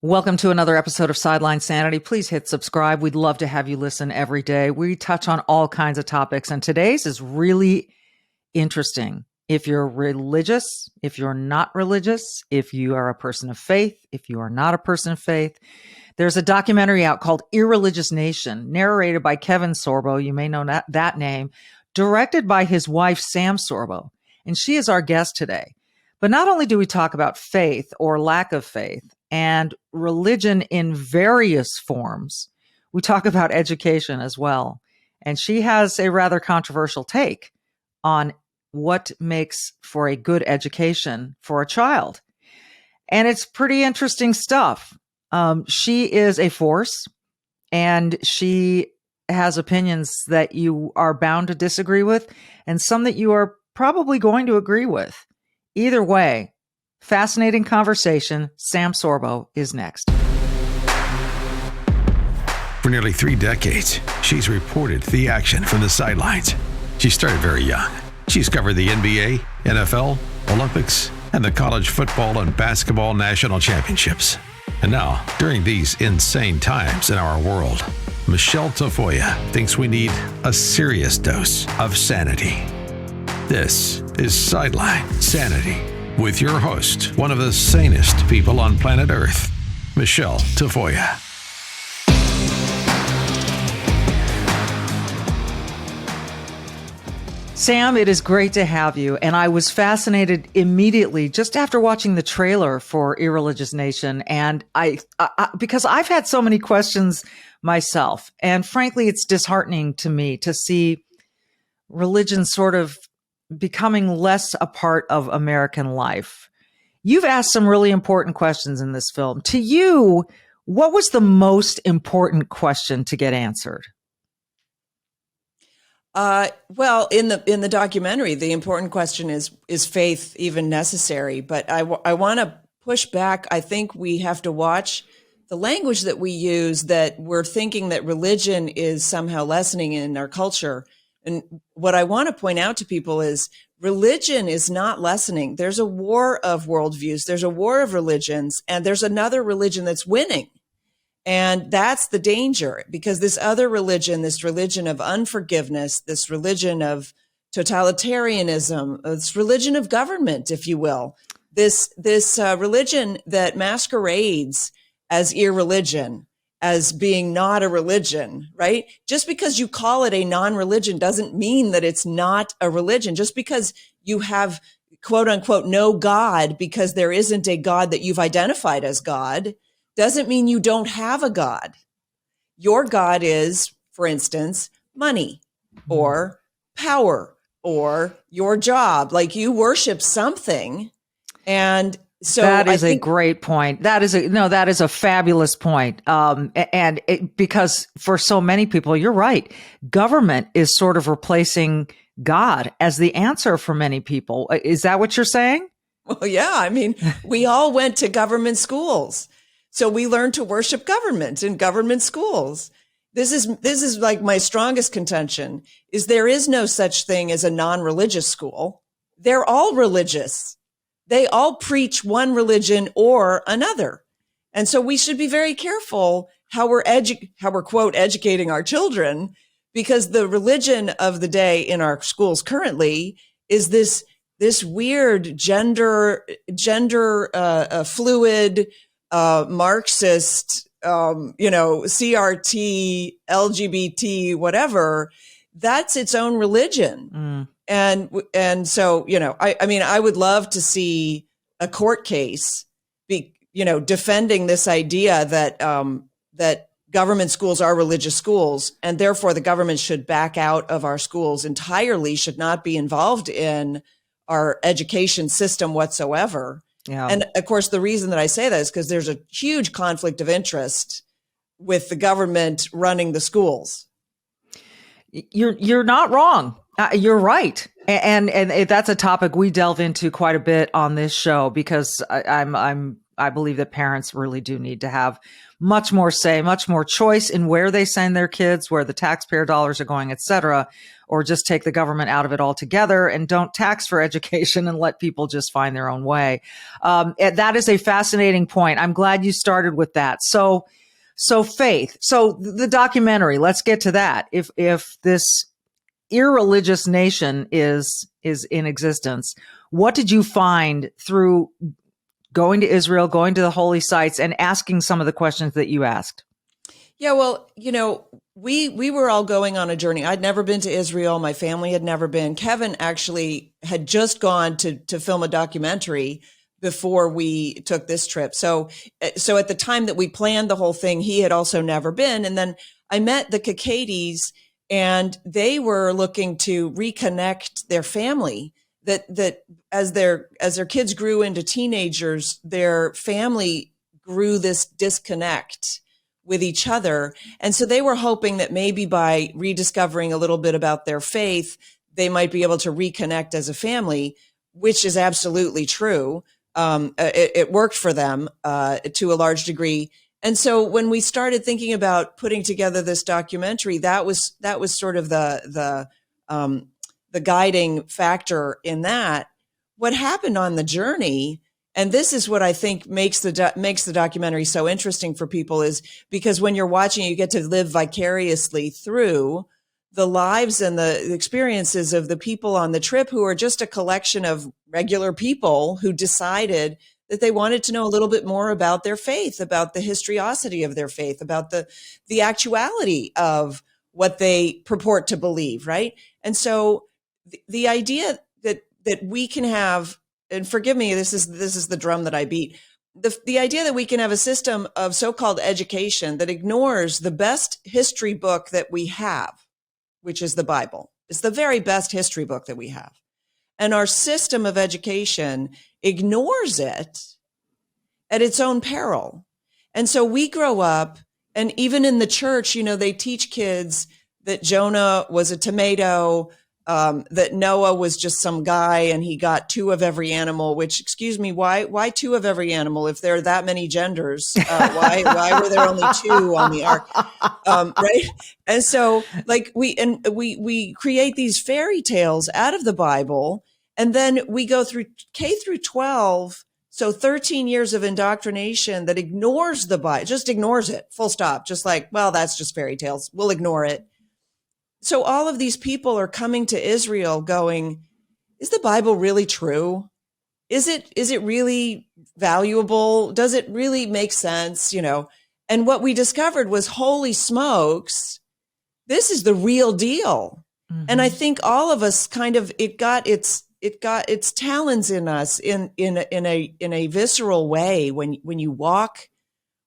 Welcome to another episode of Sideline Sanity. Please hit subscribe. We'd love to have you listen every day. We touch on all kinds of topics, and today's is really interesting. If you're religious, if you're not religious, if you are a person of faith, if you are not a person of faith, there's a documentary out called Irreligious Nation, narrated by Kevin Sorbo. You may know that name, directed by his wife, Sam Sorbo. And she is our guest today. But not only do we talk about faith or lack of faith and religion in various forms, we talk about education as well. And she has a rather controversial take on what makes for a good education for a child. And it's pretty interesting stuff. She is a force, and she has opinions that you are bound to disagree with, and some that you are probably going to agree with. Either way, fascinating conversation. Sam Sorbo is next. For nearly 3 decades, she's reported the action from the sidelines. She started very young. She's covered the NBA, NFL, Olympics, and the college football and basketball national championships. And now, during these insane times in our world, Michele thinks we need a serious dose of sanity. This is Sideline Sanity with your host, one of the sanest people on planet Earth, Michele Tafoya. Sam, it is great to have you. And I was fascinated immediately just after watching the trailer for Irreligious Nation. And I because I've had so many questions myself. And frankly, it's disheartening to me to see religion sort of becoming less a part of American life. You've asked some really important questions in this film. To you, what was the most important question to get answered? Well, in the documentary, the important question is faith even necessary? But I want to push back. I think we have to watch the language that we use, that we're thinking that religion is somehow lessening in our culture. And what I want to point out to people is religion is not lessening. There's a war of worldviews. There's a war of religions, and there's another religion that's winning. And that's the danger, because this other religion, this religion of unforgiveness, this religion of totalitarianism, this religion of government, if you will, this religion that masquerades as irreligion, as being not a religion, right? Just because you call it a non-religion doesn't mean that it's not a religion. Just because you have, quote unquote, no God, because there isn't a God that you've identified as God, doesn't mean you don't have a God. Your God is, for instance, money or power or your job. Like, you worship something. And so that is a great point. That is a fabulous point. Because for so many people, you're right. Government is sort of replacing God as the answer for many people. Is that what you're saying? Well, yeah. I mean, we all went to government schools. So we learned to worship government in government schools. This is like my strongest contention, is there is no such thing as a non-religious school. They're all religious. They all preach one religion or another. And so we should be very careful how we're quote educating our children, because the religion of the day in our schools currently is this weird gender fluid, Marxist, CRT, LGBT, whatever. That's its own religion. And so, I would love to see a court case defending this idea that, that government schools are religious schools, and therefore the government should back out of our schools entirely, should not be involved in our education system whatsoever. Yeah. And of course, the reason that I say that is because there's a huge conflict of interest with the government running the schools. You're not wrong. You're right. And that's a topic we delve into quite a bit on this show, because I'm I believe that parents really do need to have much more say, much more choice in where they send their kids, where the taxpayer dollars are going, et cetera, or just take the government out of it altogether and don't tax for education and let people just find their own way. That is a fascinating point. I'm glad you started with that. So faith. So the documentary, let's get to that. If this irreligious nation is in existence, what did you find through going to Israel, going to the holy sites, and asking some of the questions that you asked? Yeah, well, we were all going on a journey. I'd never been to Israel. My family had never been. Kevin actually had just gone to film a documentary before we took this trip. So at the time that we planned the whole thing, he had also never been. And then I met the Kakadis, and they were looking to reconnect their family. That as their kids grew into teenagers, their family grew this disconnect with each other. And so they were hoping that maybe by rediscovering a little bit about their faith, they might be able to reconnect as a family, which is absolutely true. It worked for them to a large degree. And so when we started thinking about putting together this documentary, that was sort of the guiding factor in that. What happened on the journey, and this is what I think makes the documentary so interesting for people, is because when you're watching, you get to live vicariously through the lives and the experiences of the people on the trip, who are just a collection of regular people who decided that they wanted to know a little bit more about their faith, about the historicity of their faith, about the actuality of what they purport to believe, right? And so the idea that we can have, and forgive me, this is the drum that I beat, the idea that we can have a system of so-called education that ignores the best history book that we have, which is the Bible. It's the very best history book that we have. And our system of education ignores it at its own peril. And so we grow up, and even in the church, they teach kids that Jonah was a tomato, that Noah was just some guy and he got two of every animal, which, excuse me, why two of every animal? If there are that many genders, why were there only two on the ark? Right. And so we create these fairy tales out of the Bible, and then we go through K through 12. So 13 years of indoctrination that ignores the Bible, just ignores it, full stop. Just like, well, that's just fairy tales. We'll ignore it. So all of these people are coming to Israel going, is the Bible really true? Is it really valuable? Does it really make sense? And what we discovered was, holy smokes, this is the real deal. Mm-hmm. And I think all of us kind of, it got its talons in us in a visceral way when you walk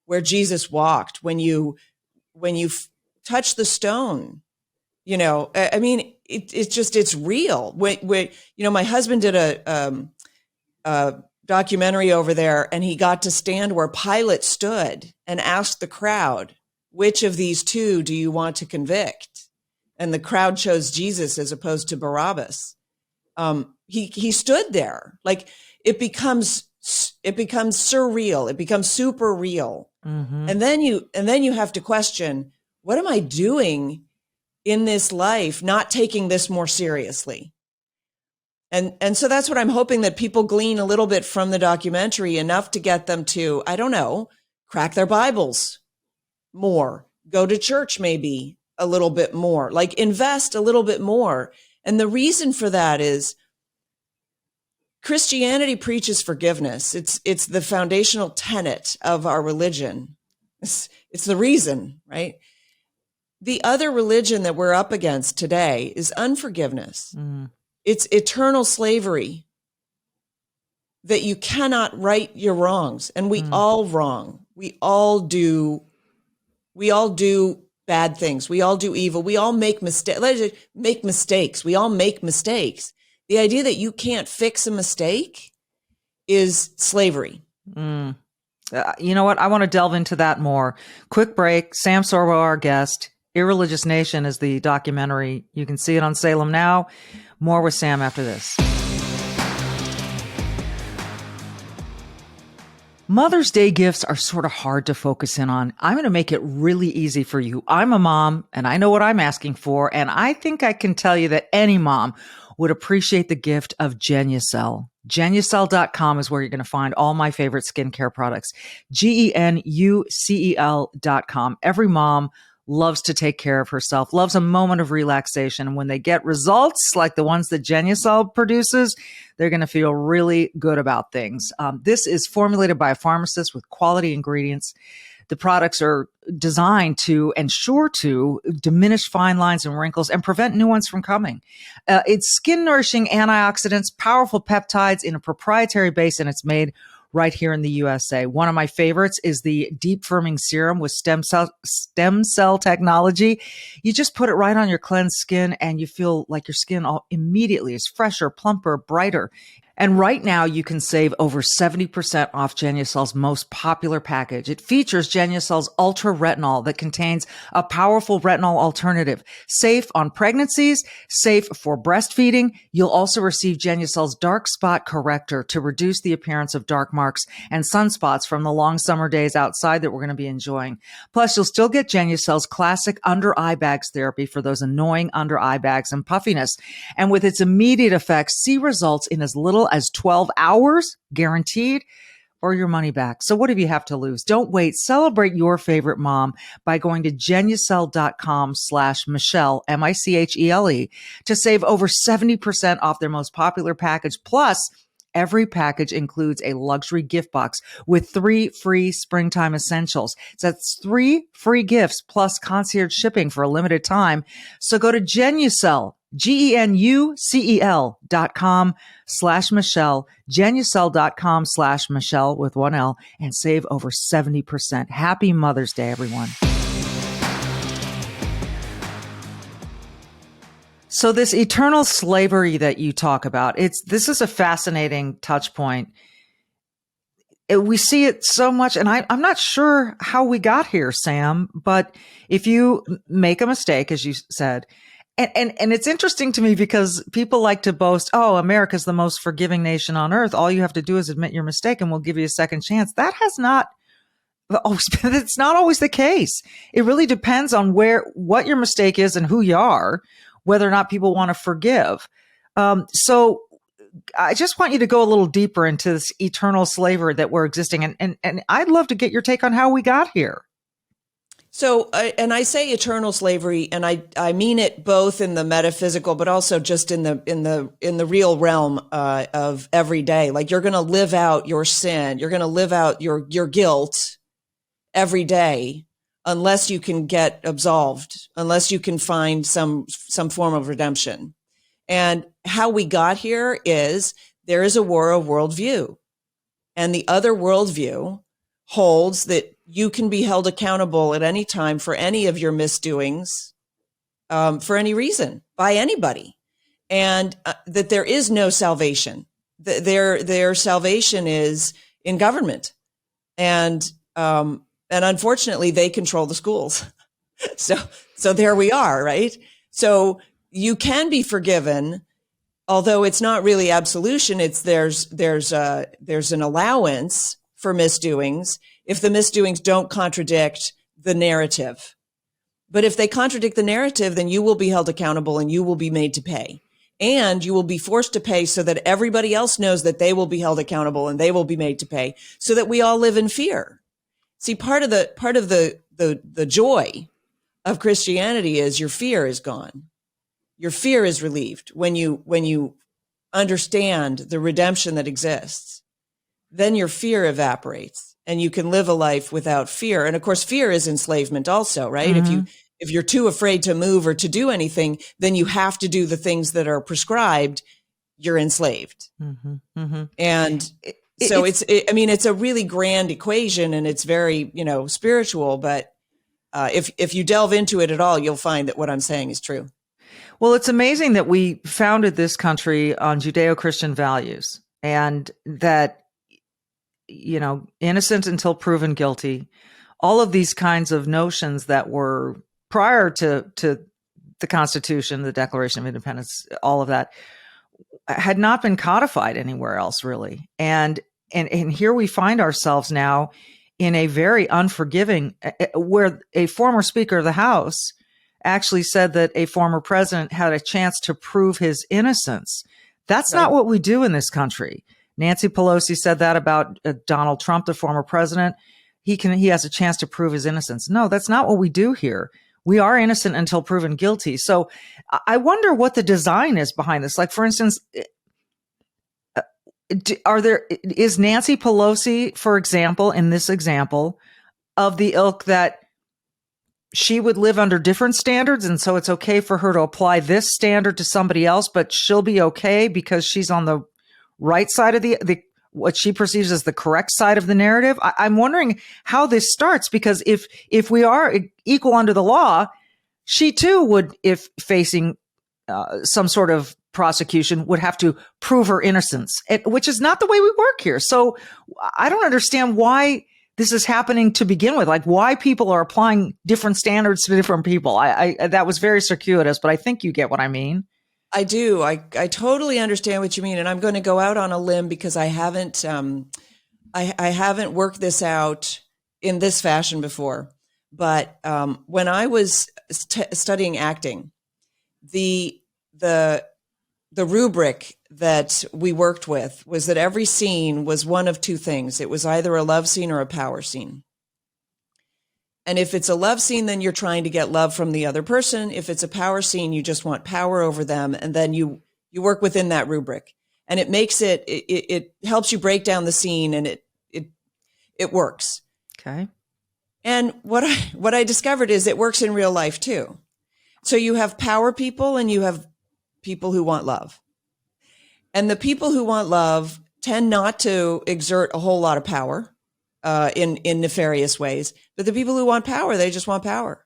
where Jesus walked, when you touch the stone. I mean, it's real. My husband did a documentary over there, and he got to stand where Pilate stood and asked the crowd, which of these two do you want to convict? And the crowd chose Jesus as opposed to Barabbas. He stood there. Like, it becomes surreal. It becomes super real. Mm-hmm. And then you have to question, what am I doing in this life, not taking this more seriously? And so that's what I'm hoping, that people glean a little bit from the documentary, enough to get them to, I don't know, crack their Bibles more, go to church maybe a little bit more, like invest a little bit more. And the reason for that is Christianity preaches forgiveness. It's the foundational tenet of our religion. It's the reason, right? The other religion that we're up against today is unforgiveness. Mm. It's eternal slavery, that you cannot right your wrongs. And we all wrong. We all do bad things. We all do evil. We all make mistakes. We all make mistakes. The idea that you can't fix a mistake is slavery. You know what? I want to delve into that more. Quick break. Sam Sorbo, our guest. Irreligious Nation is the documentary. You can see it on Salem Now. More with Sam after this. Mother's Day gifts are sort of hard to focus in on. I'm going to make it really easy for you. I'm a mom and I know what I'm asking for. And I think I can tell you that any mom would appreciate the gift of Genucel. Genucel.com is where you're going to find all my favorite skincare products. Genucel.com. Every mom loves to take care of herself, loves a moment of relaxation. And when they get results like the ones that Genucel produces, they're going to feel really good about things. This is formulated by a pharmacist with quality ingredients. The products are designed to ensure to diminish fine lines and wrinkles and prevent new ones from coming. It's skin nourishing antioxidants, powerful peptides in a proprietary base, and it's made right here in the USA. One of my favorites is the deep firming serum with stem cell technology. You just put it right on your cleansed skin and you feel like your skin immediately is fresher, plumper, brighter. And right now you can save over 70% off Genucel's most popular package. It features Genucel's Ultra Retinol that contains a powerful retinol alternative, safe on pregnancies, safe for breastfeeding. You'll also receive Genucel's Dark Spot Corrector to reduce the appearance of dark marks and sunspots from the long summer days outside that we're going to be enjoying. Plus, you'll still get Genucel's classic under eye bags therapy for those annoying under eye bags and puffiness. And with its immediate effects, see results in as little as 12 hours, guaranteed, or your money back. So what do you have to lose? Don't wait. Celebrate your favorite mom by going to Genucel.com/Michele, Michele, to save over 70% off their most popular package. Plus, every package includes a luxury gift box with 3 free springtime essentials. So that's 3 free gifts plus concierge shipping for a limited time. So go to Genucel, Genucel.com/Michele, Genucel.com/Michele with 1 L, and save over 70%. Happy Mother's Day, everyone. So this eternal slavery that you talk about, this is a fascinating touch point. We see it so much, and I'm not sure how we got here, Sam, but if you make a mistake, as you said, and it's interesting to me because people like to boast, oh, America's the most forgiving nation on earth. All you have to do is admit your mistake and we'll give you a second chance. It's not always the case. It really depends on what your mistake is and who you are, whether or not people want to forgive. So I just want you to go a little deeper into this eternal slavery that we're existing. And I'd love to get your take on how we got here. So, and I say eternal slavery, and I mean it both in the metaphysical, but also just in the real realm of every day. Like you're going to live out your sin, you're going to live out your guilt every day, unless you can get absolved, unless you can find some form of redemption. And how we got here is there is a war of worldview, and the other worldview holds that you can be held accountable at any time for any of your misdoings, for any reason, by anybody, and that there is no salvation. Their salvation is in government, and unfortunately, they control the schools. So there we are, right? So you can be forgiven, although it's not really absolution. There's an allowance for misdoings if the misdoings don't contradict the narrative. But if they contradict the narrative, then you will be held accountable and you will be made to pay. And you will be forced to pay so that everybody else knows that they will be held accountable and they will be made to pay, so that we all live in fear. See, part of the joy of Christianity is your fear is gone. Your fear is relieved when you understand the redemption that exists. Then your fear evaporates and you can live a life without fear. And of course, fear is enslavement also, right? Mm-hmm. If you're too afraid to move or to do anything, then you have to do the things that are prescribed. You're enslaved. Mm-hmm. Mm-hmm. And so it's a really grand equation, and it's very, spiritual, but if you delve into it at all, you'll find that what I'm saying is true. Well, it's amazing that we founded this country on Judeo-Christian values, and that, innocent until proven guilty, all of these kinds of notions that were prior to the Constitution, the Declaration of Independence, all of that had not been codified anywhere else, really. And and here we find ourselves now in a very unforgiving, where a former Speaker of the House actually said that a former president had a chance to prove his innocence. That's not what we do in this country. Nancy Pelosi said that about Donald Trump, the former president. He has a chance to prove his innocence. No, that's not what we do here. We are innocent until proven guilty. So I wonder what the design is behind this. Like, for instance, is Nancy Pelosi, for example, in this example, of the ilk that she would live under different standards, and so it's okay for her to apply this standard to somebody else, but she'll be okay because she's on the right side of the what she perceives as the correct side of the narrative? I'm wondering how this starts, because if we are equal under the law, she too would, if facing some sort of prosecution, would have to prove her innocence, which is not the way we work here. So I don't understand why this is happening to begin with, like why people are applying different standards to different people. I that was very circuitous, but I think you get what I mean. I do. I totally understand what you mean. And I'm going to go out on a limb because I haven't worked this out in this fashion before. But when I was studying acting, the rubric that we worked with was that every scene was one of two things. It was either a love scene or a power scene. And if it's a love scene, then you're trying to get love from the other person. If it's a power scene, you just want power over them. And then you work within that rubric. And it makes it helps you break down the scene, and it works. Okay. And what I discovered is it works in real life too. So you have power people and you have people who want love. And the people who want love tend not to exert a whole lot of power in nefarious ways. But the people who want power, they just want power.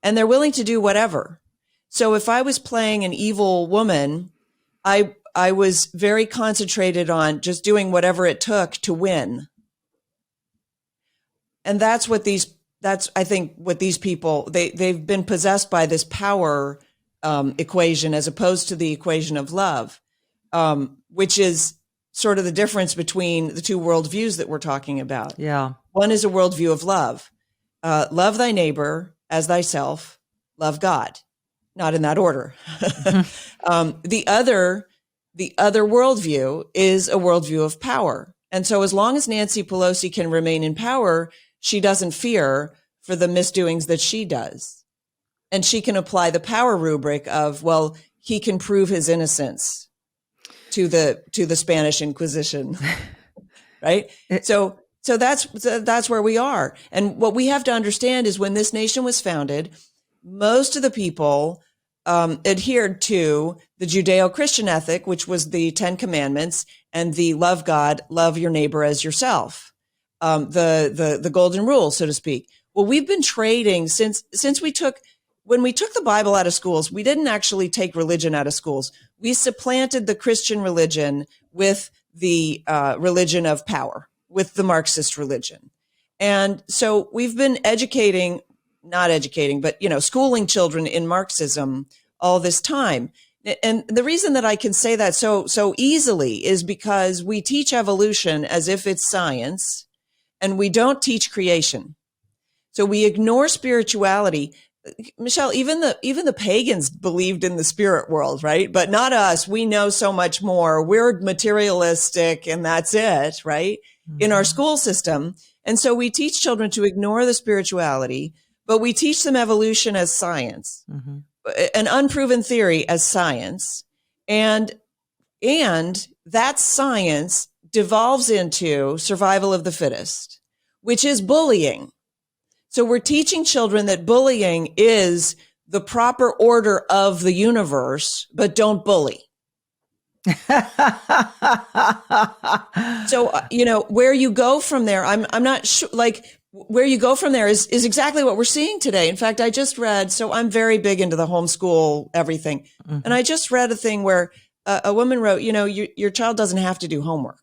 And they're willing to do whatever. So if I was playing an evil woman, I was very concentrated on just doing whatever it took to win. And that's I think what these people, they've been possessed by this power equation as opposed to the equation of love, which is sort of the difference between the two worldviews that we're talking about. Yeah. One is a worldview of love. Love thy neighbor as thyself, love God. Not in that order. The other worldview is a worldview of power. And so as long as Nancy Pelosi can remain in power, she doesn't fear for the misdoings that she does. And she can apply the power rubric of, well, he can prove his innocence to the Spanish Inquisition, right? So that's where we are. And what we have to understand is when this nation was founded, most of the people adhered to the Judeo-Christian ethic, which was the 10 Commandments and the love God, love your neighbor as yourself, the golden rule, so to speak. Well, we've been trading since when we took the Bible out of schools, we didn't actually take religion out of schools. We supplanted the Christian religion with the religion of power, with the Marxist religion. And so we've been schooling children in Marxism all this time. And the reason that I can say that so easily is because we teach evolution as if it's science, and we don't teach creation. So we ignore spirituality. Michele, even the pagans believed in the spirit world, right? But not us. We know so much more. We're materialistic and that's it, right? Mm-hmm. In our school system. And so we teach children to ignore the spirituality, but we teach them evolution as science, mm-hmm. an unproven theory as science. And that science devolves into survival of the fittest, which is bullying. So we're teaching children that bullying is the proper order of the universe, but don't bully. So, where you go from there, I'm not sure, where you go from there is exactly what we're seeing today. In fact, I just read, so I'm very big into the homeschool everything. Mm-hmm. And I just read a thing where a woman wrote, your child doesn't have to do homework.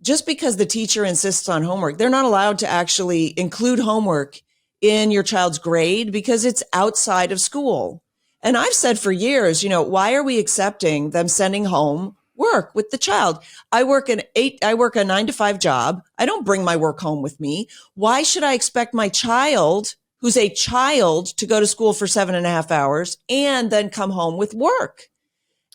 Just because the teacher insists on homework, they're not allowed to actually include homework in your child's grade because it's outside of school. And I've said for years, why are we accepting them sending home work with the child. I work a 9-to-5 job. I don't bring my work home with me. Why should I expect my child, who's a child, to go to school for 7.5 hours and then come home with work?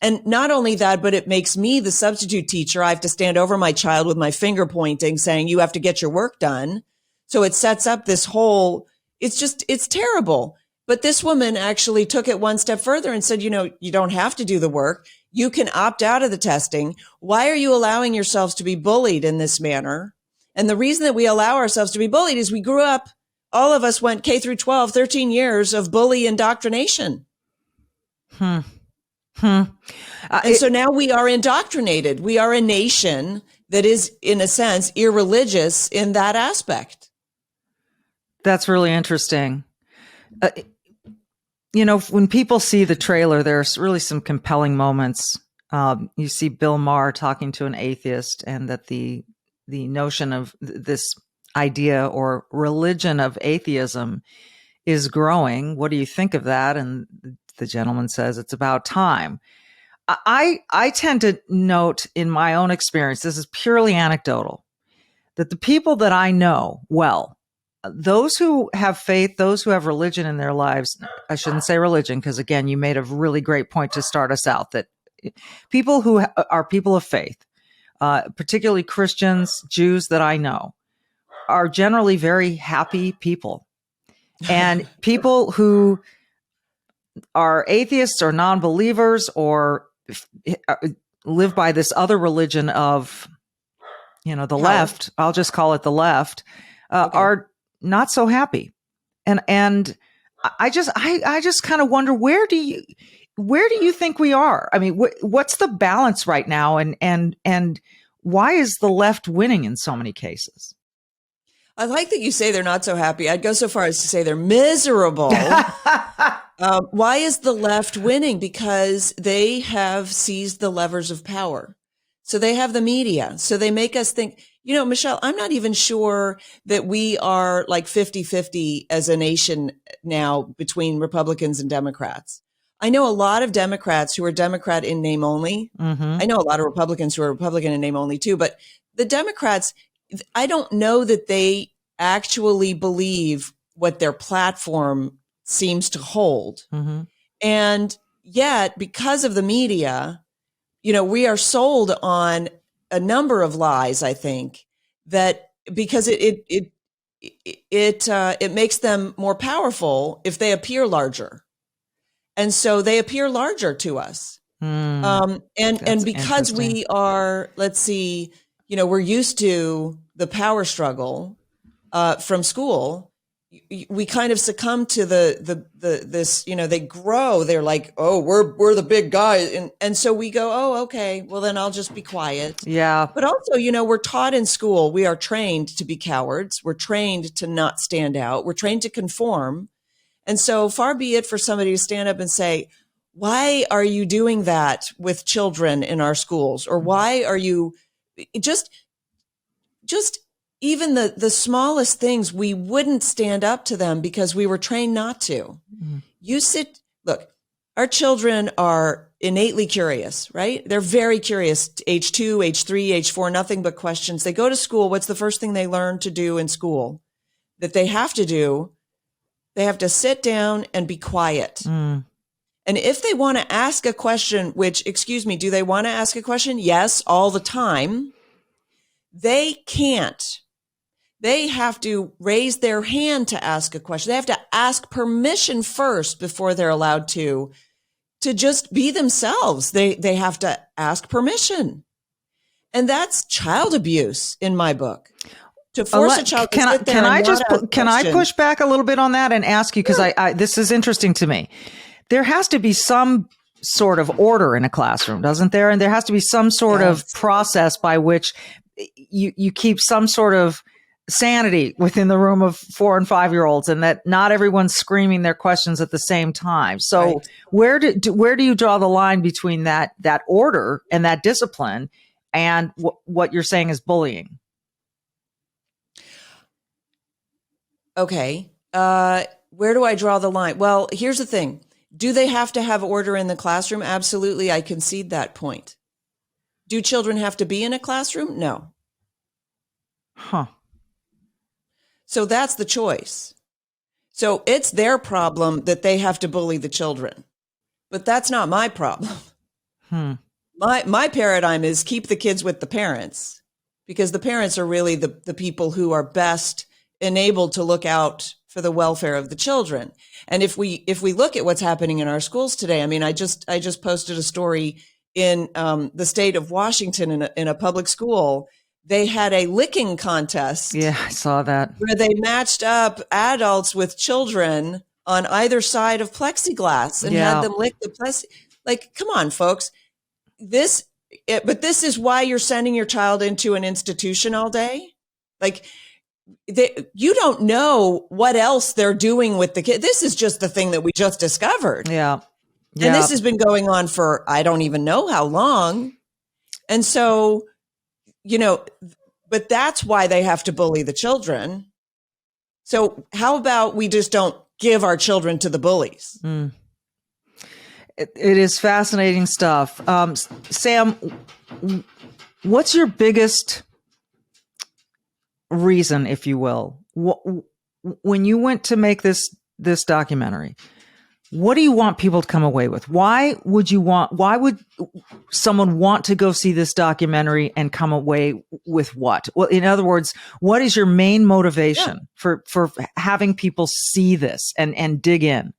And not only that, but it makes me the substitute teacher. I have to stand over my child with my finger pointing, saying, you have to get your work done. So it sets up this whole, it's terrible. But this woman actually took it one step further and said, you don't have to do the work. You can opt out of the testing. Why are you allowing yourselves to be bullied in this manner? And the reason that we allow ourselves to be bullied is we grew up, all of us went K through 12, 13 years of bully indoctrination. And so now we are indoctrinated. We are a nation that is, in a sense, irreligious in that aspect. That's really interesting. When people see the trailer, there's really some compelling moments. You see Bill Maher talking to an atheist, and that the notion of this idea or religion of atheism is growing. What do you think of that? And the gentleman says it's about time. I tend to note in my own experience, this is purely anecdotal, that the people that I know well, those who have faith, those who have religion in their lives, I shouldn't say religion, because again, you made a really great point to start us out, that people who are people of faith, particularly Christians, Jews that I know, are generally very happy people. And people who are atheists or non-believers or live by this other religion of, the left, I'll just call it the left, are not so happy. And I just kind of wonder, where do you think we are? I mean, what's the balance right now? And why is the left winning in so many cases? I like that you say they're not so happy. I'd go so far as to say they're miserable. Why is the left winning? Because they have seized the levers of power. So they have the media. So they make us think, Michele, I'm not even sure that we are like 50-50 as a nation now between Republicans and Democrats. I know a lot of Democrats who are Democrat in name only. Mm-hmm. I know a lot of Republicans who are Republican in name only too, but the Democrats, I don't know that they actually believe what their platform seems to hold. Mm-hmm. And yet, because of the media, we are sold on a number of lies, I think, that because it makes them more powerful if they appear larger. And so they appear larger to us. And because we are, let's see, we're used to the power struggle from school. We kind of succumb to this, they grow. They're like, oh, we're the big guys. And so we go, oh, okay, well then I'll just be quiet. Yeah. But also, we're taught in school, we are trained to be cowards. We're trained to not stand out. We're trained to conform. And so far be it for somebody to stand up and say, why are you doing that with children in our schools? Or why are you just even the smallest things, we wouldn't stand up to them because we were trained not to. Mm. Look, our children are innately curious, right? They're very curious. Age 2, age 3, age 4, nothing but questions. They go to school. What's the first thing they learn to do in school that they have to do? They have to sit down and be quiet. Mm. And if they want to ask a question, do they want to ask a question? Yes, all the time. They can't. They have to raise their hand to ask a question. They have to ask permission first before they're allowed to just be themselves. They have to ask permission. And that's child abuse in my book. To force a child to sit there can I push back a little bit on that and ask you, because this is interesting to me. There has to be some sort of order in a classroom, doesn't there? And there has to be some sort of process by which you keep some sort of sanity within the room of 4 and 5-year-olds, and that not everyone's screaming their questions at the same time. So where do you draw the line between that order and that discipline and what you're saying is bullying? Okay. Where do I draw the line? Well, here's the thing. Do they have to have order in the classroom? Absolutely. I concede that point. Do children have to be in a classroom? No. Huh. So that's the choice. So it's their problem that they have to bully the children. But that's not my problem. Hmm. My paradigm is keep the kids with the parents, because the parents are really the people who are best enabled to look out for the welfare of the children. And if we look at what's happening in our schools today, I mean, I just posted a story in the state of Washington in a public school. They had a licking contest. Yeah, I saw that. Where they matched up adults with children on either side of plexiglass and had them lick the plexiglass. Like, come on, folks. But this is why you're sending your child into an institution all day. Like, you don't know what else they're doing with the kid. This is just the thing that we just discovered. Yeah. And this has been going on for, I don't even know how long. And so, but that's why they have to bully the children. So how about we just don't give our children to the bullies? Mm. It is fascinating stuff. Sam, what's your biggest reason, if you will, when you went to make this documentary? What do you want people to come away with? Why would someone want to go see this documentary and come away with what? Well, in other words, what is your main motivation for having people see this and dig in?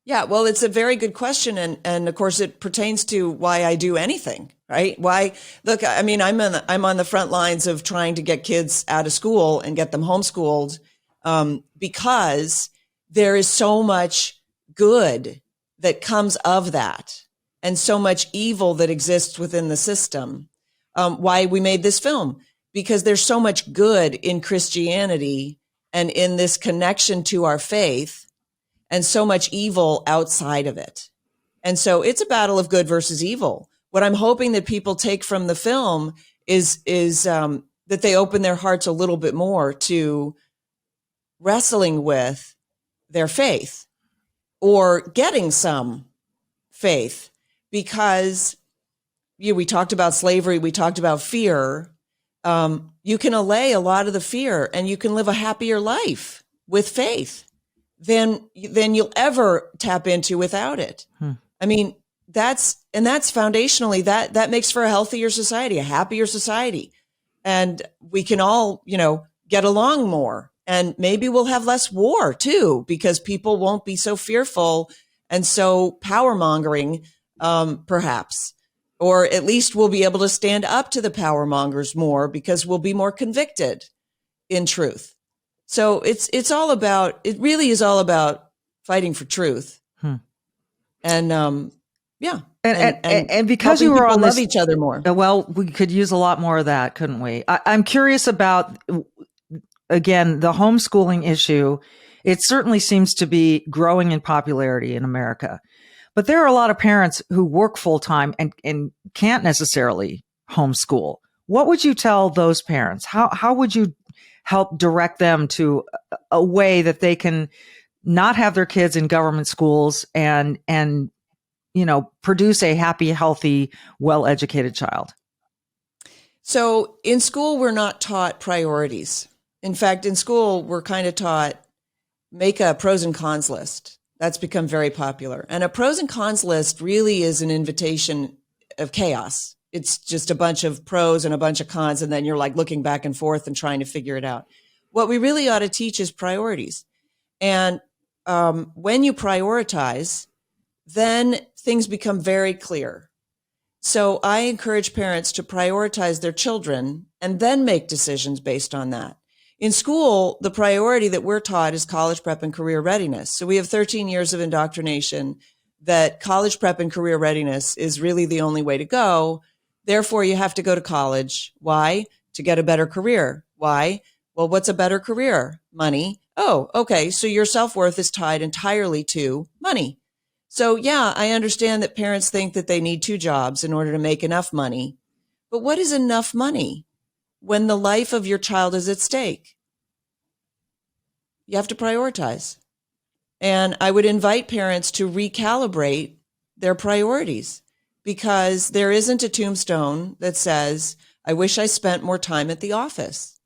Yeah, well, it's a very good question. And of course, it pertains to why I do anything, right? Why? Look, I mean, I'm on the front lines of trying to get kids out of school and get them homeschooled, because there is so much good that comes of that and so much evil that exists within the system. Why we made this film, because there's so much good in Christianity and in this connection to our faith, and so much evil outside of it. And so it's a battle of good versus evil. What I'm hoping that people take from the film is that they open their hearts a little bit more to wrestling with their faith or getting some faith, because we talked about slavery, we talked about fear. You can allay a lot of the fear and you can live a happier life with faith than you'll ever tap into without it. I mean, that's foundationally that makes for a healthier society, a happier society. And we can all, get along more, and maybe we'll have less war too, because people won't be so fearful and so power mongering, perhaps, or at least we'll be able to stand up to the power mongers more because we'll be more convicted in truth. So it really is all about fighting for truth. And, and because you were on love each other more. Well, we could use a lot more of that, couldn't we? I'm curious about, again, the homeschooling issue. It certainly seems to be growing in popularity in America, but there are a lot of parents who work full time and can't necessarily homeschool. What would you tell those parents? How would you help direct them to a way that they can not have their kids in government schools and produce a happy, healthy, well-educated child? So in school, we're not taught priorities. In fact, in school, we're kind of taught, make a pros and cons list. That's become very popular. And a pros and cons list really is an invitation of chaos. It's just a bunch of pros and a bunch of cons, and then you're like looking back and forth and trying to figure it out. What we really ought to teach is priorities. And when you prioritize, then things become very clear. So I encourage parents to prioritize their children and then make decisions based on that. In school, the priority that we're taught is college prep and career readiness. So we have 13 years of indoctrination that college prep and career readiness is really the only way to go. Therefore, you have to go to college. Why? To get a better career. Why? Well, what's a better career? Money. Oh, okay. So your self-worth is tied entirely to money. So yeah, I understand that parents think that they need 2 jobs in order to make enough money. But what is enough money when the life of your child is at stake? You have to prioritize. And I would invite parents to recalibrate their priorities. because there isn't a tombstone that says, I wish I spent more time at the office.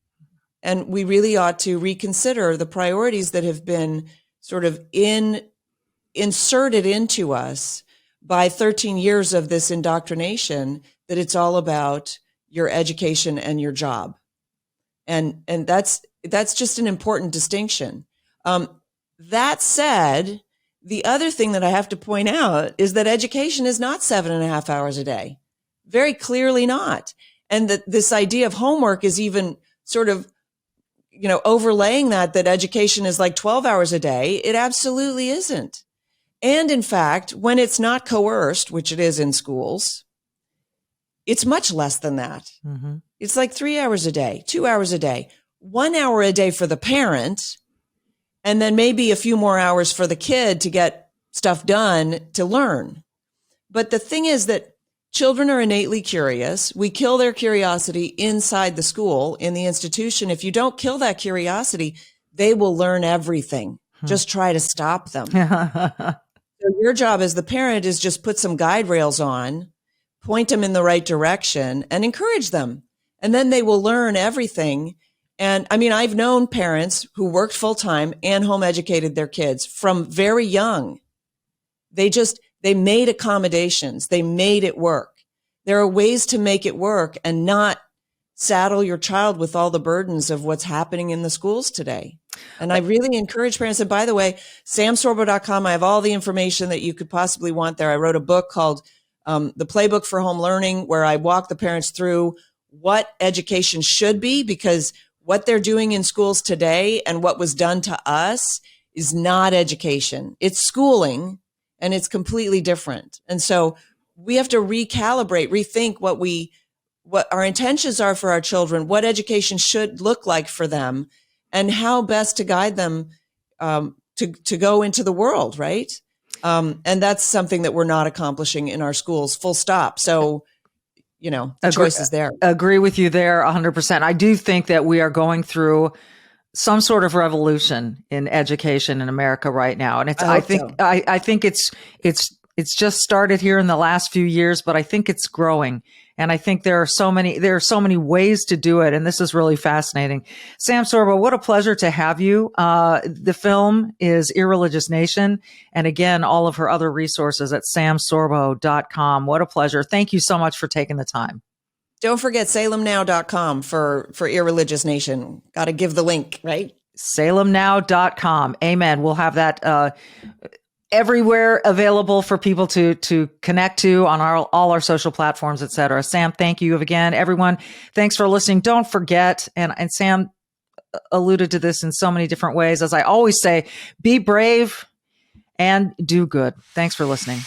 And we really ought to reconsider the priorities that have been sort of inserted into us by 13 years of this indoctrination, that it's all about your education and your job. And that's just an important distinction. That said, the other thing that I have to point out is that education is not 7.5 hours a day. Very clearly not. And that this idea of homework is even sort of, overlaying that education is like 12 hours a day. It absolutely isn't. And in fact, when it's not coerced, which it is in schools, it's much less than that. Mm-hmm. It's like 3 hours a day, 2 hours a day, 1 hour a day for the parent, and then maybe a few more hours for the kid to get stuff done to learn. But the thing is that children are innately curious. We kill their curiosity inside the school, in the institution. If you don't kill that curiosity, they will learn everything. Just try to stop them. So your job as the parent is just put some guide rails on, point them in the right direction, and encourage them. And then they will learn everything. And I mean, I've known parents who worked full time and home educated their kids from very young. They made accommodations. They made it work. There are ways to make it work and not saddle your child with all the burdens of what's happening in the schools today. And I really encourage parents. And by the way, samsorbo.com, I have all the information that you could possibly want there. I wrote a book called The Playbook for Home Learning, where I walk the parents through what education should be, because what they're doing in schools today and what was done to us is not education. It's schooling, and it's completely different. And so we have to recalibrate, rethink what our intentions are for our children, what education should look like for them, and how best to guide them to go into the world, right? And that's something that we're not accomplishing in our schools, full stop. So, the choice is there. Agree with you there 100%. I do think that we are going through some sort of revolution in education in America right now. And I think it's just started here in the last few years, but I think it's growing. And I think there are so many ways to do it. And this is really fascinating. Sam Sorbo, what a pleasure to have you. The film is Irreligious Nation. And again, all of her other resources at samsorbo.com. What a pleasure. Thank you so much for taking the time. Don't forget salemnow.com for Irreligious Nation. Got to give the link, right? salemnow.com. Amen. We'll have that, everywhere available for people to connect to on all our social platforms, et cetera. Sam, thank you again. Everyone, thanks for listening. Don't forget, and Sam alluded to this in so many different ways. As I always say, be brave and do good. Thanks for listening.